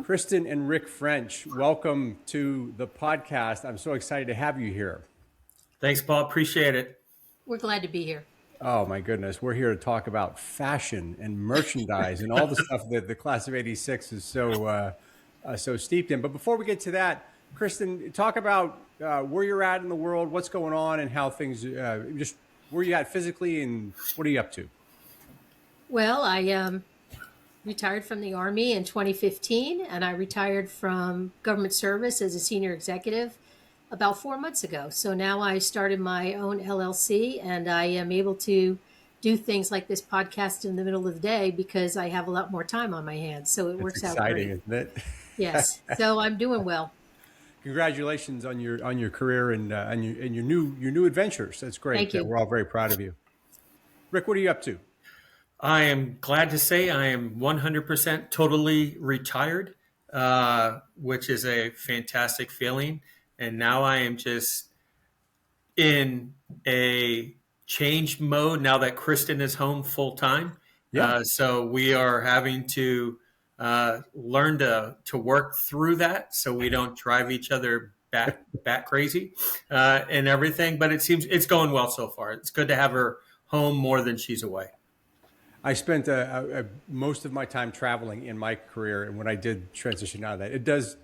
Kristin and Rick French, welcome to the podcast. I'm so excited to have you here. Thanks, Paul. Appreciate it. We're glad to be here. Oh my goodness, we're here to talk about fashion and merchandise and all the stuff that the class of '86 is so steeped in. But before we get to that, Kristin, talk about where you're at in the world, what's going on, and how things just where you at physically, and what are you up to? Well, I retired from the Army in 2015, and I retired from government service as a senior executive about 4 months ago. So now I started my own LLC, and I am able to do things like this podcast in the middle of the day because I have a lot more time on my hands. So it works out great. Exciting, isn't it? Yes. So I'm doing well. Congratulations on your career and your new adventures. That's great. Thank you. We're all very proud of you. Rick, what are you up to? I am glad to say I am 100% totally retired, which is a fantastic feeling. And now I am just in a change mode now that Kristin is home full time. Yeah. So we are having to learn to work through that so we don't drive each other bat crazy and everything. But it seems it's going well so far. It's good to have her home more than she's away. I spent most of my time traveling in my career, and when I did transition out of that, it does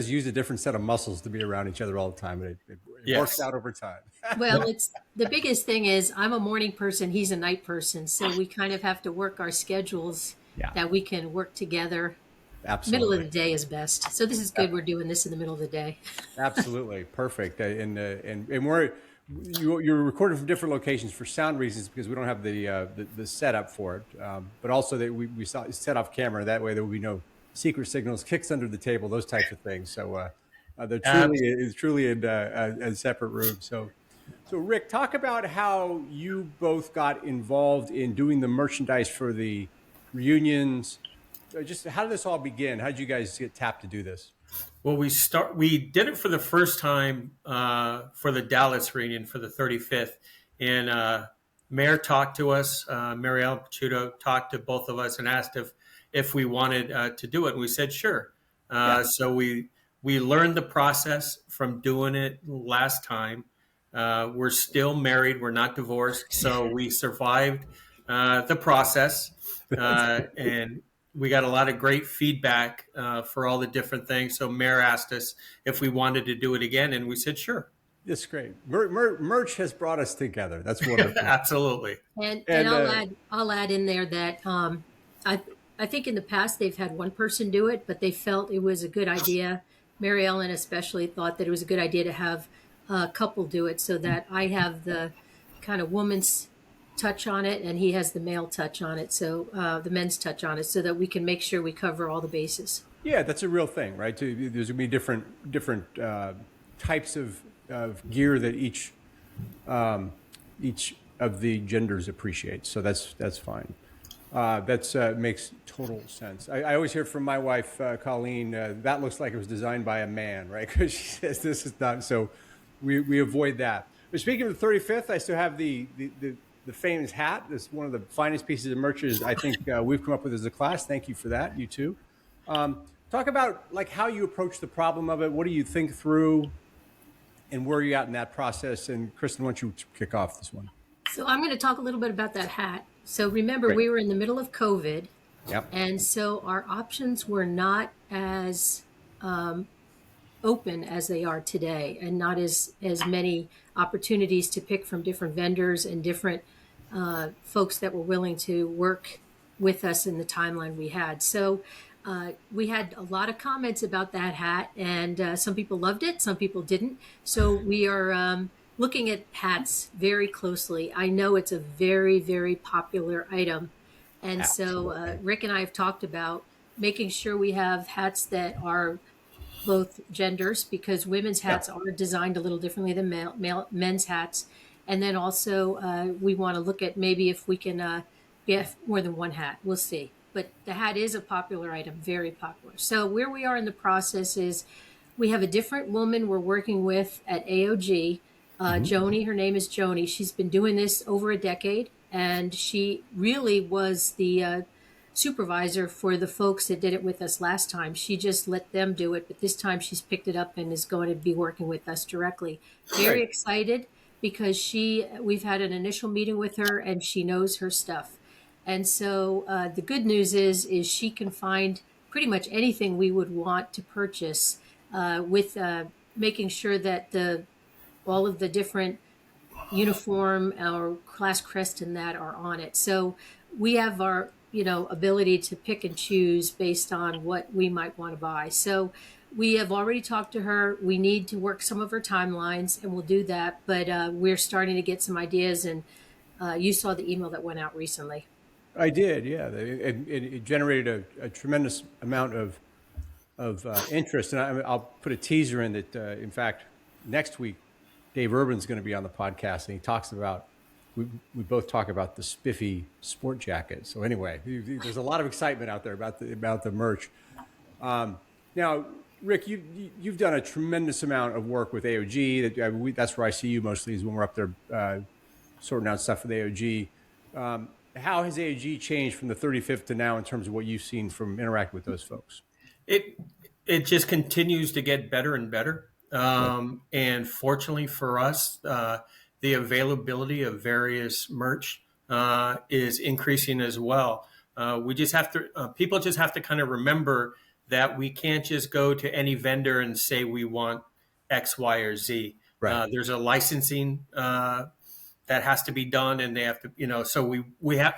use a different set of muscles to be around each other all the time, and it Yes. works out over time. Well, it's the biggest thing is I'm a morning person, he's a night person. So we kind of have to work our schedules that we can work together. Absolutely. Middle of the day is best. So this is good. We're doing this in the middle of the day. Absolutely. Perfect. And you're recorded from different locations for sound reasons because we don't have the setup for it, but also that we set off camera. That way there will be no secret signals, kicks under the table, those types of things. So they're truly in a separate room. So Rick, talk about how you both got involved in doing the merchandise for the reunions. Just how did this all begin? How did you guys get tapped to do this? Well, we did it for the first time for the Dallas reunion for the 35th, and Mayor talked to us. Marielle Pachuto talked to both of us and asked if we wanted to do it. And we said sure. So we learned the process from doing it last time. We're still married. We're not divorced, so we survived the process, and we got a lot of great feedback for all the different things. So Mayor asked us if we wanted to do it again, and we said sure. That's great. Merch has brought us together. That's wonderful. Absolutely. And I'll add in there that I think in the past they've had one person do it, but they felt it was a good idea. Mary Ellen especially thought that it was a good idea to have a couple do it so that I have the kind of woman's touch on it and he has the male touch on it, so the men's touch on it, so that we can make sure we cover all the bases. Yeah, that's a real thing, right? There's going to be different types of gear that each of the genders appreciates. So that's fine. That makes total sense. I always hear from my wife, Colleen, that looks like it was designed by a man, right? Because she says this is not. So we avoid that. But speaking of the 35th, I still have the famous hat. It's one of the finest pieces of merch I think we've come up with as a class. Thank you for that. You too. Talk about like how you approach the problem of it. What do you think through, and where are you at in that process? And Kristin, why don't you kick off this one? So I'm going to talk a little bit about that hat. So remember, Great. we were in the middle of COVID, Yep. and so our options were not as open as they are today, and not as many opportunities to pick from different vendors and different folks that were willing to work with us in the timeline we had. So we had a lot of comments about that hat, and some people loved it, some people didn't. So we are looking at hats very closely. I know it's a very, very popular item. And Absolutely. so Rick and I have talked about making sure we have hats that are both genders, because women's hats are designed a little differently than men's hats. And then also we want to look at maybe if we can get more than one hat. We'll see. But the hat is a popular item, very popular. So where we are in the process is we have a different woman we're working with at AOG. Joni, her name is Joni. She's been doing this over a decade, and she really was the supervisor for the folks that did it with us last time. She just let them do it, but this time she's picked it up and is going to be working with us directly. Very Great. excited because we've had an initial meeting with her and she knows her stuff. And so the good news is she can find pretty much anything we would want to purchase with making sure that all of the different uniform or class crest and that are on it. So we have our ability to pick and choose based on what we might want to buy. So we have already talked to her. We need to work some of her timelines, and we'll do that. But we're starting to get some ideas, and you saw the email that went out recently. I did, yeah. It generated a tremendous amount of interest, and I'll put a teaser in that. In fact, next week, Dave Urban's going to be on the podcast, and he talks about. We both talk about the spiffy sport jacket. So anyway, there's a lot of excitement out there about the merch. Now, Rick, you've done a tremendous amount of work with AOG. That's where I see you mostly, is when we're up there sorting out stuff with AOG. How has AOG changed from the 35th to now in terms of what you've seen from interacting with those folks? It just continues to get better and better. And fortunately for us, the availability of various merch is increasing as well. We just have to, people just have to kind of remember that we can't just go to any vendor and say we want X, Y, or Z. Right. There's a licensing that has to be done, and they have to, so we have.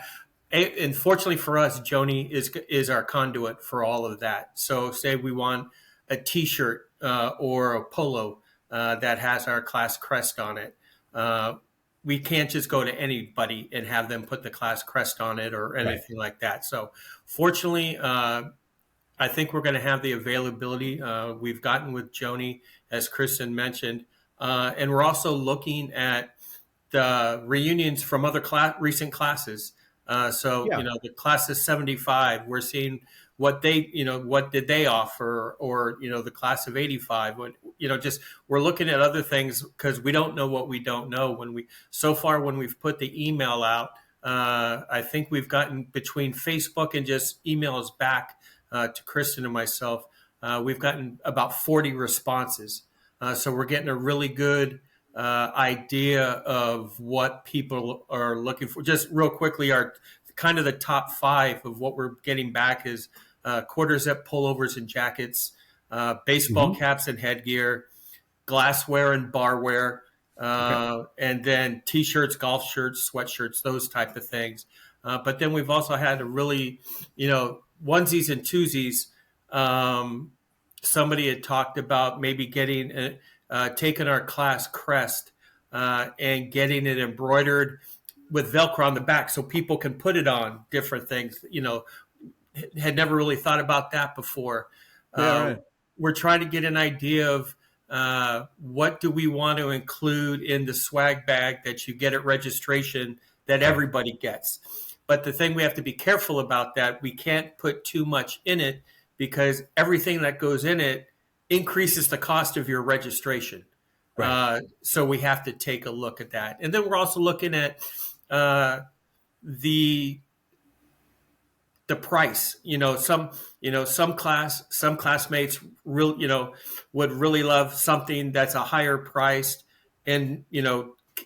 And fortunately for us, Joni is our conduit for all of that. So say we want a T-shirt or a polo that has our class crest on it. We can't just go to anybody and have them put the class crest on it or anything like that. So fortunately, I think we're going to have the availability. We've gotten with Joni, as Kristin mentioned, and we're also looking at the reunions from other recent classes. The class of 75, we're seeing what what did they offer, or, the class of 85, we're looking at other things because we don't know what we don't know. When we've put the email out, I think we've gotten, between Facebook and just emails back to Kristin and myself, we've gotten about 40 responses. So we're getting a really good idea of what people are looking for. Just real quickly, our kind of the top 5 of what we're getting back is quarter zip pullovers and jackets, baseball caps and headgear, glassware and barware, and then T-shirts, golf shirts, sweatshirts, those type of things. But then we've also had a really, onesies and twosies. Somebody had talked about maybe getting taking our class crest and getting it embroidered with Velcro on the back so people can put it on different things. Had never really thought about that before. We're trying to get an idea of what do we want to include in the swag bag that you get at registration that everybody gets. But the thing we have to be careful about that, we can't put too much in it because everything that goes in it increases the cost of your registration. Right. So we have to take a look at that. And then we're also looking at the price. Some classmates would really love something that's a higher price. And,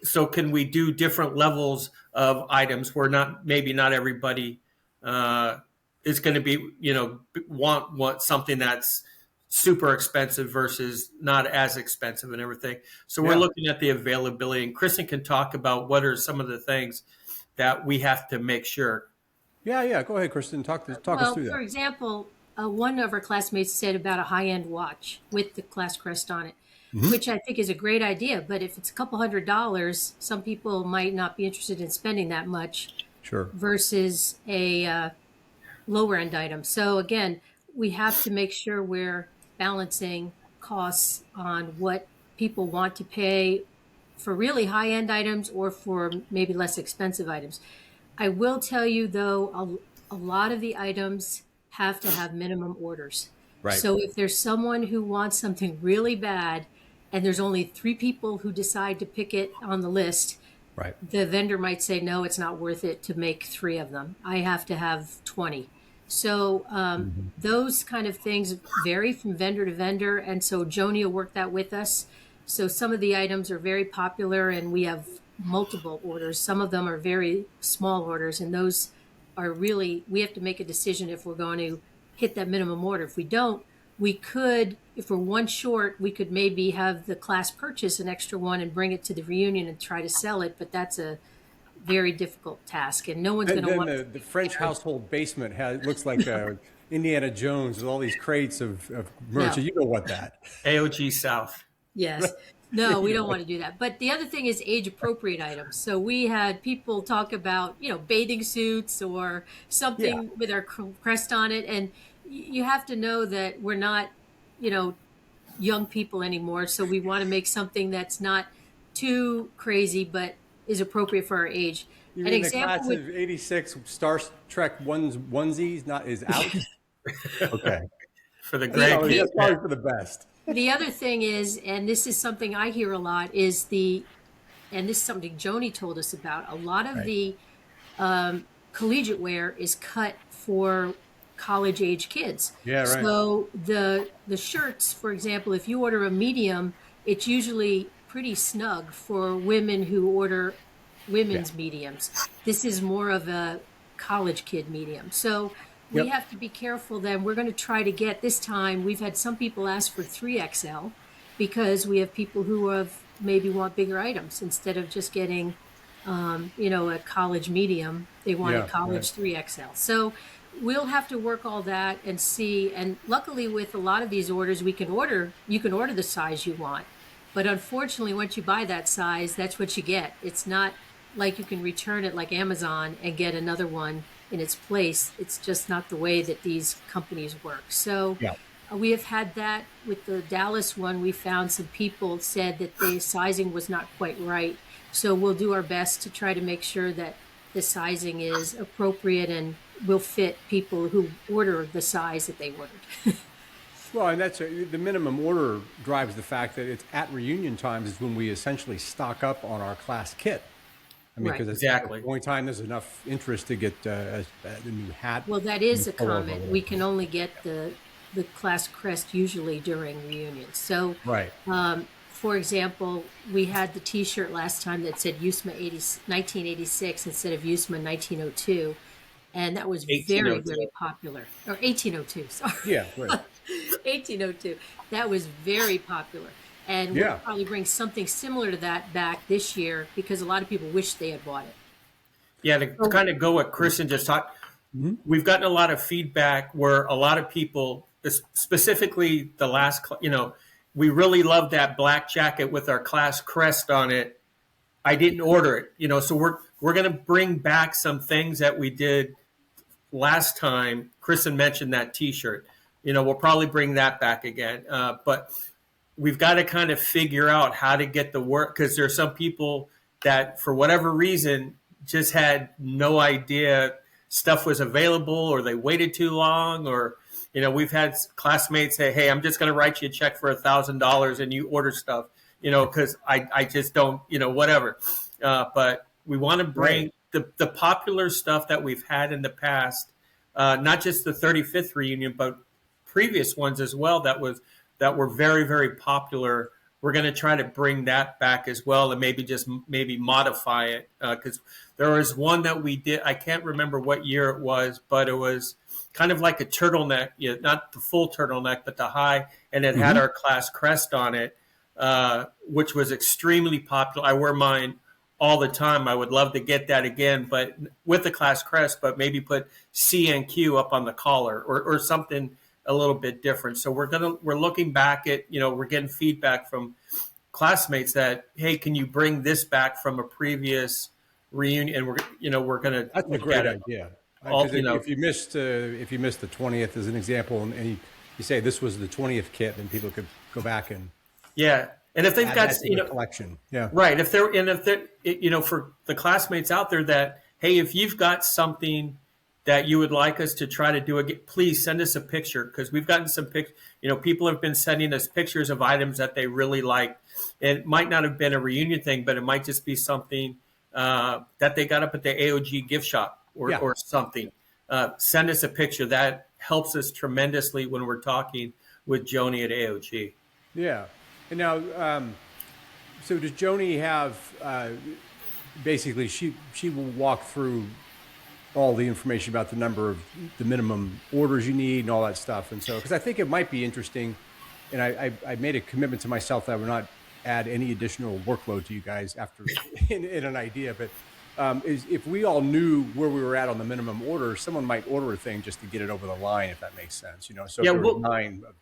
so can we do different levels of items where maybe not everybody is going to be, want something that's super expensive versus not as expensive and everything. So we're looking at the availability, and Kristin can talk about what are some of the things that we have to make sure. Yeah. Go ahead, Kristin. Talk us through that. For example, one of our classmates said about a high-end watch with the class crest on it, which I think is a great idea. But if it's a couple $100s, some people might not be interested in spending that much. Sure. Versus a lower-end item. So again, we have to make sure we're balancing costs on what people want to pay for really high-end items or for maybe less expensive items. I will tell you, though, a lot of the items have to have minimum orders. Right. So if there's someone who wants something really bad and there's only 3 people who decide to pick it on the list, right, the vendor might say, no, it's not worth it to make 3 of them. I have to have 20. So those kind of things vary from vendor to vendor. And so Joni will work that with us. So some of the items are very popular and we have multiple orders. Some of them are very small orders, and those are really, we have to make a decision if we're going to hit that minimum order. If we don't, we could, if we're one short, we could maybe have the class purchase an extra one and bring it to the reunion and try to sell it. But that's a very difficult task, and no one's going to want the French household basement looks like Indiana Jones with all these crates of merch. No. You know what that? AOG South. Yes. No, we don't want to do that. But the other thing is age appropriate items. So we had people talk about, bathing suits or something with our crest on it. And you have to know that we're not, young people anymore. So we want to make something that's not too crazy, but is appropriate for our age. You mean the class of 86 Star Trek onesies is out? Okay. For the great yeah, sorry for the best. The other thing is, and this is something I hear a lot, is and this is something Joni told us about, a lot of the collegiate wear is cut for college age kids. Yeah, right. So the shirts, for example, if you order a medium, it's usually pretty snug for women who order women's mediums. This is more of a college kid medium. So we have to be careful then. We're going to try to get this time. We've had some people ask for 3XL because we have people who have maybe want bigger items instead of just getting, a college medium. They want a college 3XL. So we'll have to work all that and see. And luckily with a lot of these orders, you can order the size you want. But unfortunately, once you buy that size, that's what you get. It's not like you can return it like Amazon and get another one in its place. It's just not the way that these companies work. So we have had that with the Dallas one. We found some people said that the sizing was not quite right. So we'll do our best to try to make sure that the sizing is appropriate and will fit people who order the size that they ordered. Well, and that's the minimum order drives the fact that it's at reunion times is when we essentially stock up on our class kit. I mean, because exactly at the only time there's enough interest to get a new hat. Well, that is a comment. We can only get the class crest usually during reunions. So, right. For example, we had the T-shirt last time that said USMA 1986 instead of USMA 1902, and that was very, very popular. Or 1802, sorry. Yeah, right. 1802. That was very popular. And we'll probably bring something similar to that back this year because a lot of people wish they had bought it. Yeah, to kind of go what Kristin just talked, we've gotten a lot of feedback where a lot of people, specifically the last, we really love that black jacket with our class crest on it. I didn't order it, so we're going to bring back some things that we did last time. Kristin mentioned that T-shirt. We'll probably bring that back again, but we've got to kind of figure out how to get the work because there are some people that for whatever reason just had no idea stuff was available or they waited too long or, we've had classmates say, hey, I'm just going to write you a check for $1,000 and you order stuff, because I just don't, whatever. But we want to bring the popular stuff that we've had in the past, not just the 35th reunion, but previous ones as well that were very, very popular. We're going to try to bring that back as well and maybe modify it because there was one that we did. I can't remember what year it was, but it was kind of like a turtleneck, not the full turtleneck, but the high, and it had our class crest on it, which was extremely popular. I wear mine all the time. I would love to get that again, but with the class crest, but maybe put C and Q up on the collar or something a little bit different. So we're looking back at, we're getting feedback from classmates that, hey, can you bring this back from a previous reunion? And we're going to. That's a great idea. If you missed the 20th as an example, and you say this was the 20th kit, then people could go back and and if they've got collection, right. If they're for the classmates out there that, hey, if you've got something that you would like us to try to do again, please send us a picture because we've gotten some pictures. People have been sending us pictures of items that they really like. It might not have been a reunion thing, but it might just be something that they got up at the AOG gift shop or something. send us a picture. That helps us tremendously when we're talking with Joni at AOG. Yeah. And now, so does Joni have, basically she will walk through all the information about the minimum orders you need and all that stuff. And so, because I think it might be interesting, and I made a commitment to myself that I would not add any additional workload to you guys after in an idea, but is if we all knew where we were at on the minimum order, someone might order a thing just to get it over the line, if that makes sense. So Yeah, if there was 9 of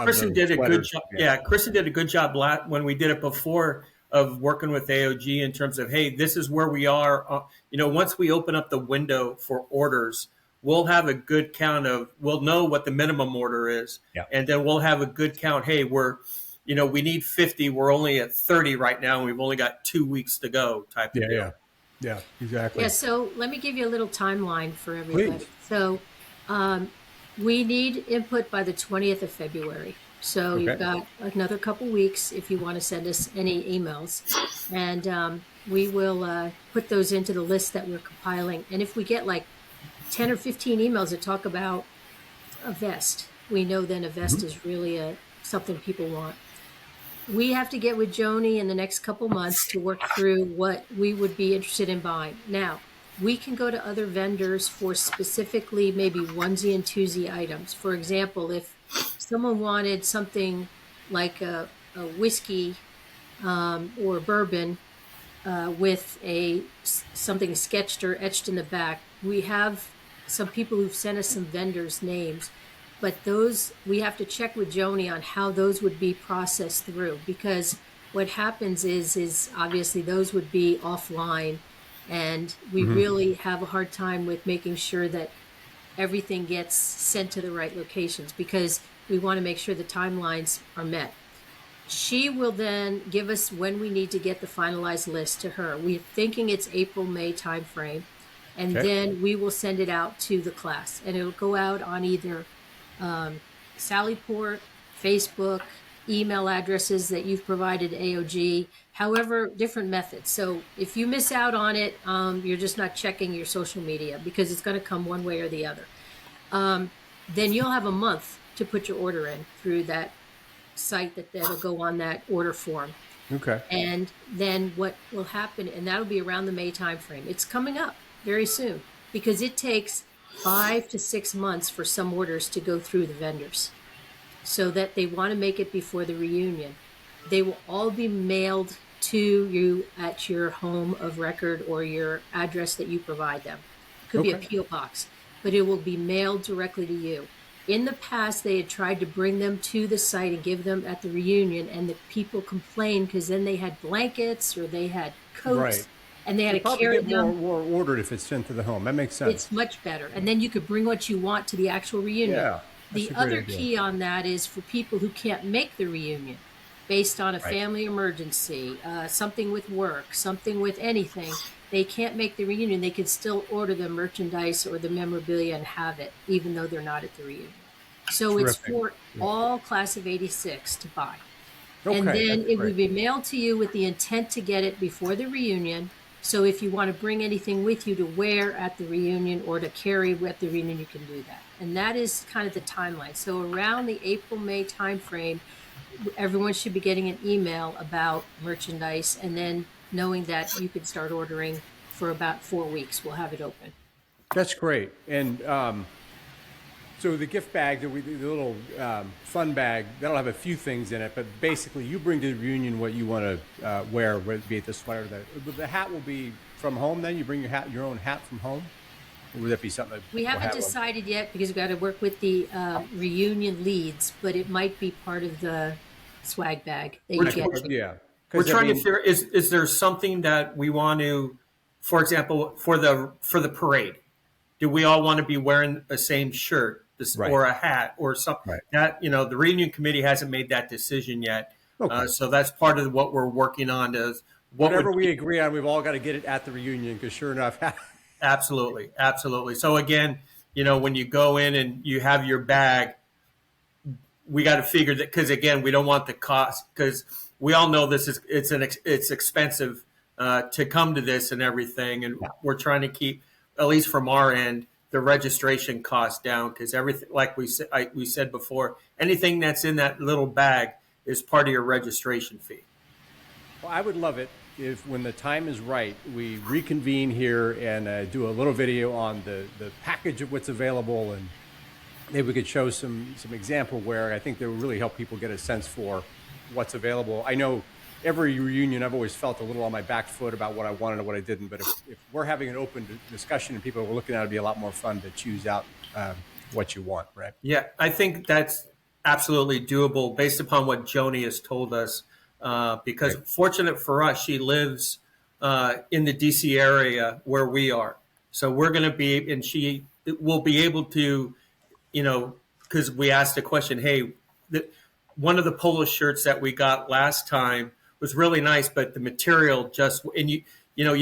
Kristin did a good sweaters, job. Yeah, Kristin did a good job when we did it before of working with AOG in terms of, hey, this is where we are. Once we open up the window for orders, we'll have a good count we'll know what the minimum order is. Yeah. And then we'll have a good count. Hey, we need 50. We're only at 30 right now. And we've only got 2 weeks to go type of deal. Yeah, exactly. Yeah, so let me give you a little timeline for everybody. Please. So we need input by the 20th of February. So Okay. you've got another couple weeks if you want to send us any emails. And we will put those into the list that we're compiling. And if we get like 10 or 15 emails that talk about a vest, we know then a vest is really something people want. We have to get with Joni in the next couple months to work through what we would be interested in buying. Now, we can go to other vendors for specifically maybe onesie and twosie items. For example, if someone wanted something like a whiskey or bourbon with something sketched or etched in the back, we have some people who've sent us some vendors' names. But those, we have to check with Joni on how those would be processed through, because what happens is obviously those would be offline, and we really have a hard time with making sure that everything gets sent to the right locations, because we want to make sure the timelines are met. She will then give us when we need to get the finalized list to her. We're thinking it's April, May timeframe, and then we will send it out to the class, and it'll go out on either Sallyport, Facebook, email addresses that you've provided AOG, however, different methods. So if you miss out on it, you're just not checking your social media, because it's going to come one way or the other. Then you'll have a month to put your order in through that site that'll go on that order form. Okay. And then what will happen, and that'll be around the May timeframe. It's coming up very soon, because it takes 5 to 6 months for some orders to go through the vendors, so that they want to make it before the reunion. They will all be mailed to you at your home of record or your address that you provide them. It could be a P.O. box, but it will be mailed directly to you. In the past, they had tried to bring them to the site and give them at the reunion, and the people complained because then they had blankets or they had coats. Right. And they had to Probably carry get them. more ordered if it's sent to the home. That makes sense. It's much better. And then you could bring what you want to the actual reunion. Yeah, that's The a great other idea. key on that is for people who can't make the reunion based on a Right. family emergency, something with work, something with anything. They can't make the reunion. They can still order the merchandise or the memorabilia and have it, even though they're not at the reunion. So it's Terrific. for all class of 86 to buy. Okay, And then that's it great. would be mailed to you with the intent to get it before the reunion. So if you want to bring anything with you to wear at the reunion or to carry at the reunion, you can do that. And that is kind of the timeline. So around the April, May timeframe, everyone should be getting an email about merchandise, and then knowing that you can start ordering for about 4 weeks. We'll have it open. That's great. And so the gift bag, the little fun bag, that'll have a few things in it, but basically you bring to the reunion what you want to wear, whether it be it the sweater. The hat will be from home then? You bring your own hat from home? Or would that be something that We haven't decided yet, because we've got to work with the reunion leads, but it might be part of the swag bag that you get. Yeah. We're trying to figure, is there something that we want to, for example, for the parade, do we all want to be wearing the same shirt Right. or a hat or something? Right. That, the reunion committee hasn't made that decision yet. Okay. So that's part of what we're working on. Is Whatever we agree on, we've all got to get it at the reunion, because sure enough. Absolutely. So again, when you go in and you have your bag, we got to figure that, because again, we don't want the cost, because we all know it's expensive to come to this and everything, and we're trying to keep, at least from our end, the registration cost down, because everything, like we said before, anything that's in that little bag is part of your registration fee. Well, I would love it if, when the time is right, we reconvene here and do a little video on the package of what's available, and maybe we could show some example where I think that would really help people get a sense for what's available. I know every reunion I've always felt a little on my back foot about what I wanted and what I didn't, but if we're having an open discussion and people are looking at it, it'd be a lot more fun to choose out what you want, right? Yeah, I think that's absolutely doable based upon what Joni has told us. Because Right. fortunate for us, she lives in the DC area where we are. So we're going to be, and she will be able to, because we asked a question, hey, one of the polo shirts that we got last time was really nice, but the material and you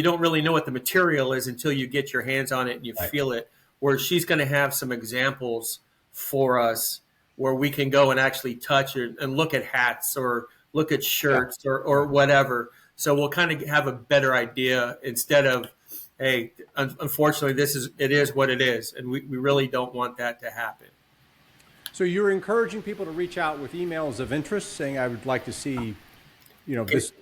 don't really know what the material is until you get your hands on it and you Right. feel it, where she's going to have some examples for us where we can go and actually touch it and look at hats or look at shirts or whatever. So we'll kind of have a better idea instead of, hey, unfortunately, it is what it is. And we really don't want that to happen. So you're encouraging people to reach out with emails of interest, saying, I would like to see, this,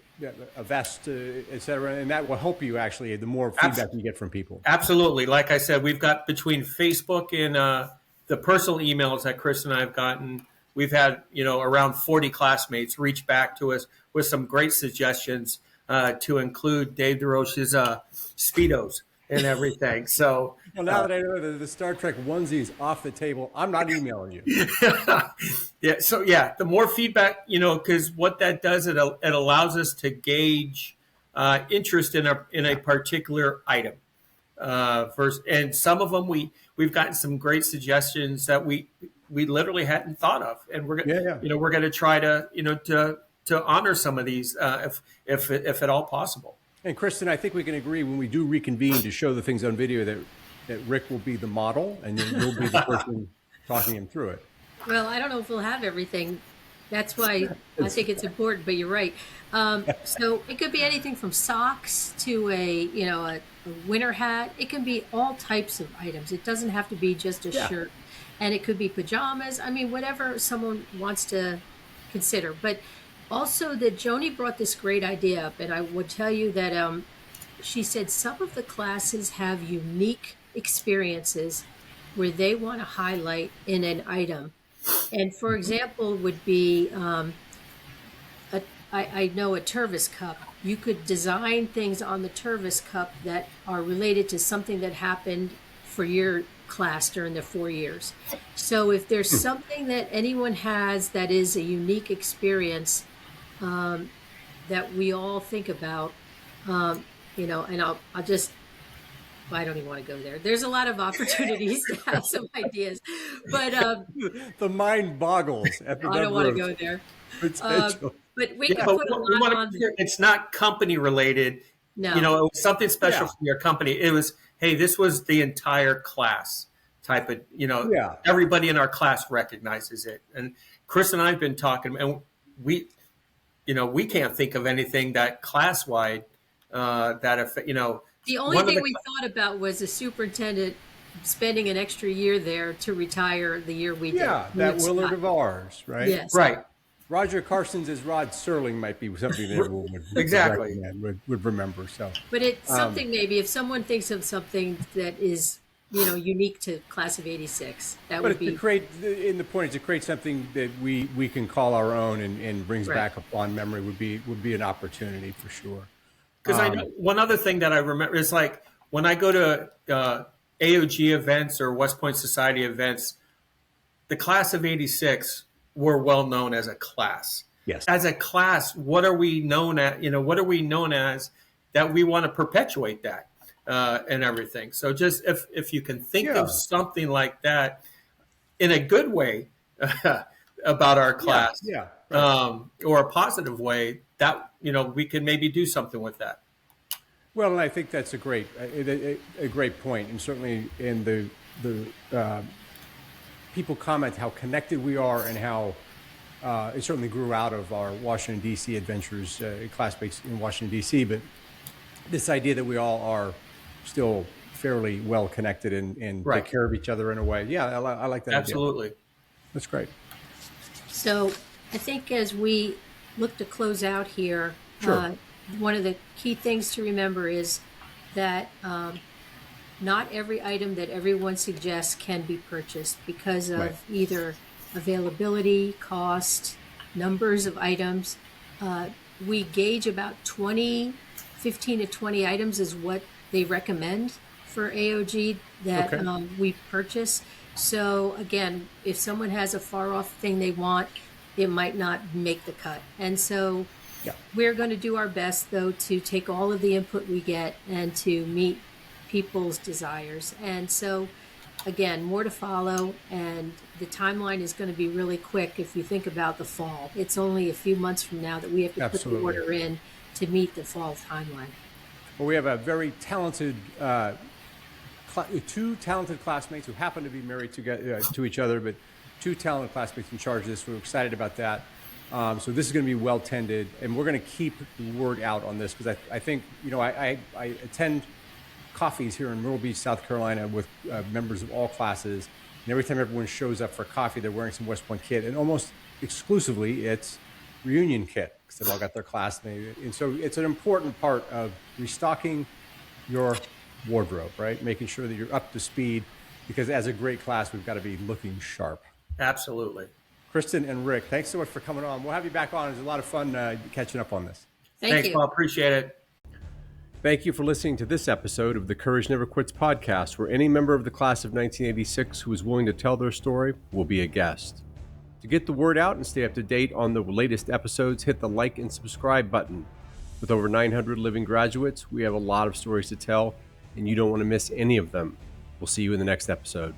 a vest, et cetera, and that will help you actually, the more feedback you get from people. Absolutely. Like I said, we've got between Facebook and the personal emails that Chris and I have gotten, we've had, around 40 classmates reach back to us with some great suggestions to include Dave DeRoche's Speedos and everything. So, Well, now that I know that the Star Trek onesie is off the table, I'm not emailing you. yeah. So the more feedback, because what that does, it allows us to gauge interest in a particular item. First, and some of them we've gotten some great suggestions that we literally hadn't thought of, and we're we're going to try to honor some of these if at all possible. And Kristin, I think we can agree when we do reconvene to show the things on video that Rick will be the model and you'll be the person talking him through it. Well, I don't know if we'll have everything. That's why I think it's important, but you're right. So it could be anything from socks to a winter hat. It can be all types of items. It doesn't have to be just a shirt. And it could be pajamas. I mean, whatever someone wants to consider. But also that Joni brought this great idea up, and I would tell you that she said some of the classes have unique experiences where they want to highlight in an item. And for example, would be I know a Tervis cup. You could design things on the Tervis cup that are related to something that happened for your class during the 4 years. So if there's something that anyone has that is a unique experience that we all think about, and I'll just, I don't even want to go there. There's a lot of opportunities to have some ideas, but the mind boggles at the I don't want to number go there. potential. But we can But put a we lot want on to, there. it's not company related. No. It was something special Yeah. from your company. It was, hey, this was the entire class type of, everybody in our class recognizes it. And Chris and I have been talking, and we can't think of anything that class wide that if The only thing we thought about was the superintendent spending an extra year there to retire the year we did. Yeah, that It's Willard not- of ours, right? Yes. right. Roger Carson's as Rod Serling might be something that everyone would Exactly. would remember. So, But it's something maybe if someone thinks of something that is, unique to class of 86, that but would be. to create, in the point is to create something that we can call our own and brings Right. back upon memory would be an opportunity for sure. Because I know one other thing that I remember is like when I go to AOG events or West Point Society events, the class of 86 were well known as a class. Yes. As a class, what are we known at? What are we known as that we want to perpetuate that and everything? So just if you can think of something like that in a good way about our class, or a positive way, that we can maybe do something with that. Well, and I think that's a great point, and certainly in the people comment how connected we are and how it certainly grew out of our Washington D.C. adventures, classmates in Washington D.C. But this idea that we all are still fairly well connected and Right. take care of each other in a way. Yeah, I like that idea. Absolutely. That's great. So I think as we look to close out here, Sure. one of the key things to remember is that not every item that everyone suggests can be purchased because of Right. either availability, cost, numbers of items. We gauge about 15 to 20 items is what they recommend for AOG that Okay. we purchase. So again, if someone has a far off thing they want, it might not make the cut. And so Yeah. we're going to do our best, though, to take all of the input we get and to meet people's desires. And so, again, more to follow. And the timeline is going to be really quick if you think about the fall. It's only a few months from now that we have to Absolutely. put the order in to meet the fall timeline. Well, we have a very talented, two talented classmates who happen to be married to each other, but two talented classmates in charge of this. We're excited about that. So this is going to be well tended, and we're going to keep the word out on this because I think, I attend coffees here in Myrtle Beach, South Carolina with members of all classes. And every time everyone shows up for coffee, they're wearing some West Point kit, and almost exclusively it's reunion kit because they've all got their classmates. And so it's an important part of restocking your wardrobe, right? Making sure that you're up to speed because as a great class, we've got to be looking sharp. Absolutely. Kristin and Rick, thanks so much for coming on. We'll have you back on. It was a lot of fun catching up on this. Thanks, you. Paul. Appreciate it. Thank you for listening to this episode of the Courage Never Quits podcast, where any member of the class of 1986 who is willing to tell their story will be a guest. To get the word out and stay up to date on the latest episodes, hit the like and subscribe button. With over 900 living graduates, we have a lot of stories to tell, and you don't want to miss any of them. We'll see you in the next episode.